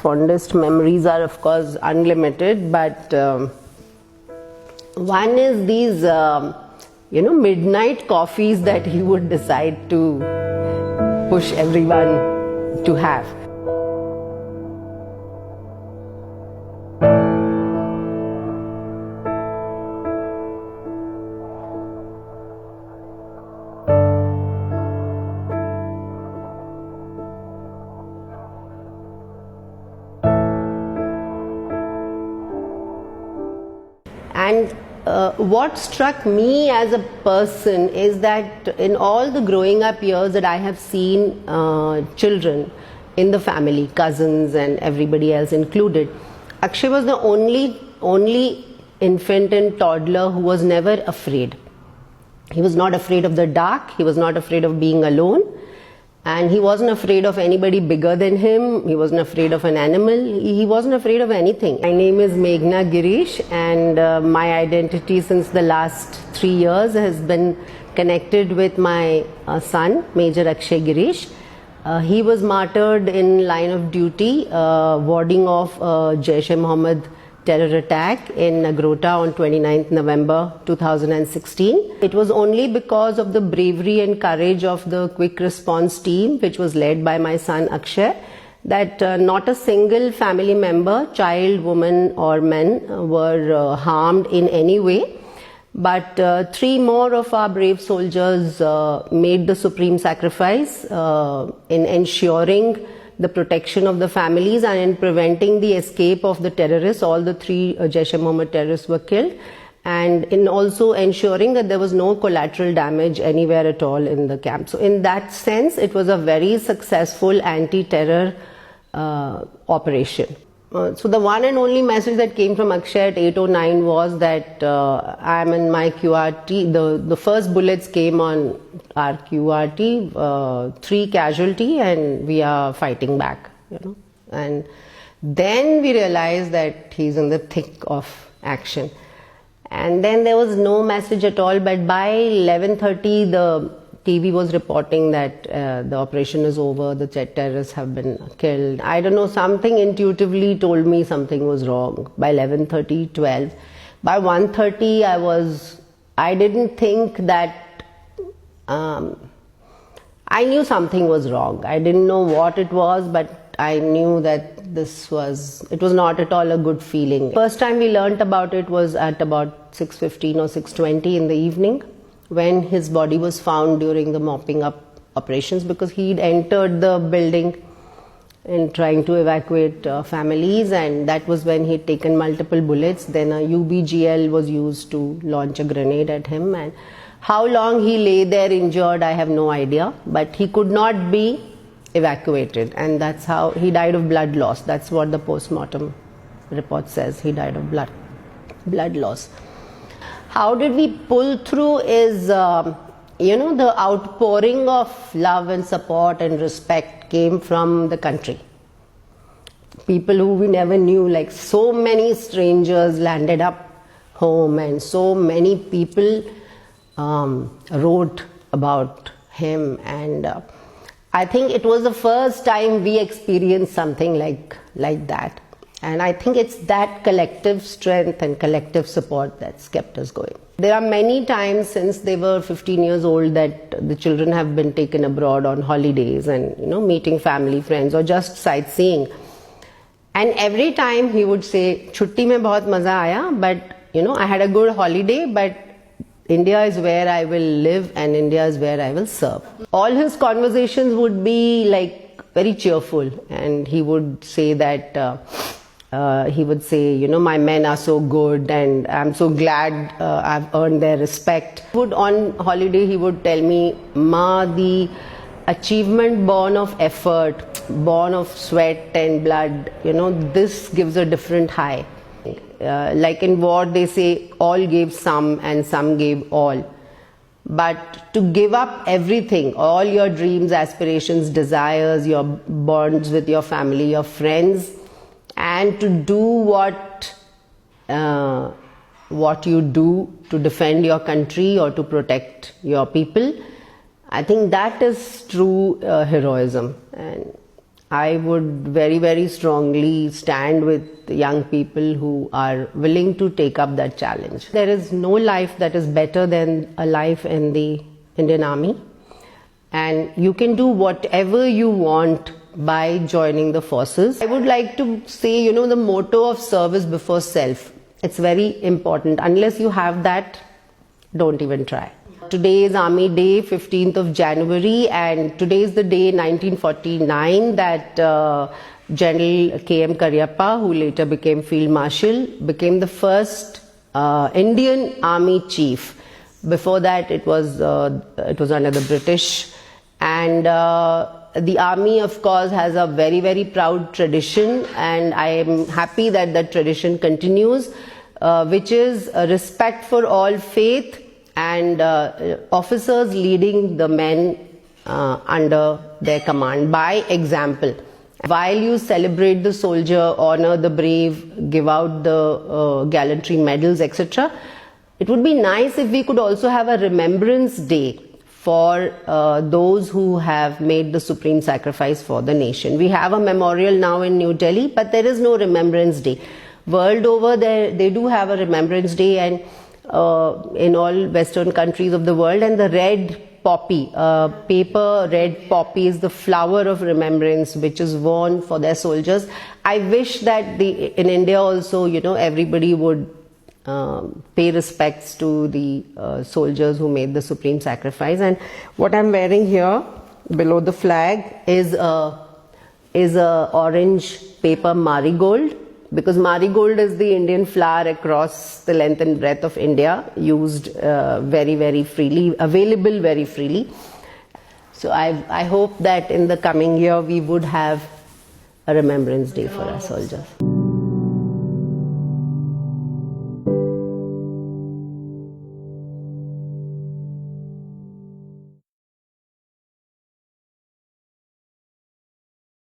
fondest memories are of course unlimited, but one is these midnight coffees that he would decide to push everyone to have. And what struck me as a person is that in all the growing up years that I have seen children in the family, cousins and everybody else included, Akshay was the only infant and toddler who was never afraid. He was not afraid of the dark, he was not afraid of being alone, and he wasn't afraid of anybody bigger than him, he wasn't afraid of an animal, he wasn't afraid of anything. My name is Meghna Girish, and my identity since the last 3 years has been connected with my son, Major Akshay Girish. He was martyred in line of duty, warding off Jaish-e-Mohammed terror attack in Nagrota on 29th November 2016. It was only because of the bravery and courage of the quick response team, which was led by my son Akshay, that not a single family member, child, woman or men were harmed in any way. But 3 more of our brave soldiers made the supreme sacrifice in ensuring the protection of the families and in preventing the escape of the terrorists. All the 3 Jaish-e-Mohammed terrorists were killed, and in also ensuring that there was no collateral damage anywhere at all in the camp. So in that sense, it was a very successful anti-terror operation. So the one and only message that came from Akshay at 8:09 was that I am in my QRT. The first bullets came on our QRT, 3 casualty, and we are fighting back. And then we realized that he's in the thick of action. And then there was no message at all. But by 11:30, the TV was reporting that the operation is over, the terrorists have been killed. I don't know, something intuitively told me something was wrong. By 11:30, 12. By 1:30, I didn't think that, I knew something was wrong. I didn't know what it was, but I knew that it was not at all a good feeling. First time we learnt about it was at about 6:15 or 6:20 in the evening, when his body was found during the mopping up operations, because he'd entered the building in trying to evacuate families, and that was when he'd taken multiple bullets. Then a UBGL was used to launch a grenade at him, and how long he lay there injured, I have no idea, but he could not be evacuated, and that's how he died of blood loss. That's what the post-mortem report says. He died of blood loss. How did we pull through is, the outpouring of love and support and respect came from the country. People who we never knew, like so many strangers landed up home, and so many people wrote about him. And I think it was the first time we experienced something like that. And I think it's that collective strength and collective support that's kept us going. There are many times since they were 15 years old that the children have been taken abroad on holidays and, meeting family, friends, or just sightseeing. And every time he would say, "Chutti mein bahut maza aaya, but, I had a good holiday, but India is where I will live and India is where I will serve." All his conversations would be like very cheerful, and he would say that, my men are so good and I'm so glad I've earned their respect. On holiday he would tell me, "Ma, the achievement born of effort, born of sweat and blood, this gives a different high." Like in war they say, all gave some and some gave all. But to give up everything, all your dreams, aspirations, desires, your bonds with your family, your friends, and to do what you do to defend your country or to protect your people, I think that is true heroism. And I would very, very strongly stand with young people who are willing to take up that challenge. There is no life that is better than a life in the Indian Army, and you can do whatever you want by joining the forces. I would like to say, the motto of service before self. It's very important. Unless you have that, don't even try. Today is Army Day, 15th of January, and today is the day 1949 that General K.M. Cariappa, who later became Field Marshal, became the first Indian Army Chief. Before that, it was under the British, and the Army, of course, has a very, very proud tradition, and I am happy that that tradition continues, which is a respect for all faith, and officers leading the men under their command by example. While you celebrate the soldier, honor the brave, give out the gallantry medals, etc., it would be nice if we could also have a remembrance day for those who have made the supreme sacrifice for the nation. We have a memorial now in New Delhi, but there is no remembrance day. World over, they do have a remembrance day, and in all Western countries of the world, and the red poppy, paper red poppy is the flower of remembrance which is worn for their soldiers. I wish that in India also, everybody would pay respects to the soldiers who made the supreme sacrifice. And what I'm wearing here below the flag is a orange paper marigold, because marigold is the Indian flower across the length and breadth of India, used very, very freely, available very freely. So I hope that in the coming year we would have a remembrance day for our soldiers.